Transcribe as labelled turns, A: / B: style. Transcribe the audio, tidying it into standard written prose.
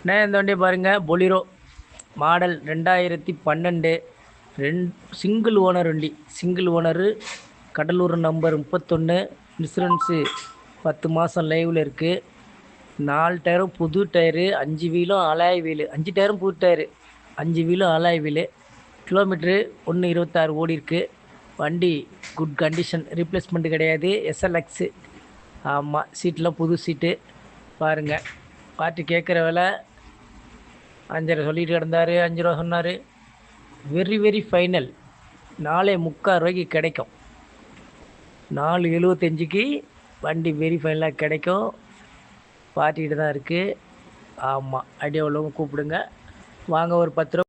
A: இந்த வண்டியை பாருங்கள், பொலிரோ மாடல் 2012. சிங்கிள் ஓனர் வண்டி. Single owner, Cuddalore number 31. Insurance 10 மாதம் லைவில் இருக்குது. 4 டயரும் புது டயரு, 5 வீலும் அலாய் வீலு. 5 டயரும் புது டயரு, 5 வீலும் அலாய் வீலு. கிலோமீட்ரு 1.26 ஓடி இருக்கு. வண்டி குட் கண்டிஷன், ரீப்ளேஸ்மெண்ட்டு கிடையாது. எஸ்எல்எக்ஸு. ஆமாம், சீட்டெலாம் புது சீட்டு. பாருங்கள், பார்ட்டி கேட்குற விலை 5.5 சொல்லிட்டு கிடந்தார். 5 ரூபா சொன்னார். வெரி வெரி ஃபைனல் 4.75 கிடைக்கும். 4.75க்கு வண்டி வெரி ஃபைனலாக கிடைக்கும். பார்ட்டிகிட்டு தான் இருக்குது. ஆமாம், ஐடியா உள்ளவங்க கூப்பிடுங்க. வாங்க, ஒரு 10 ரூபா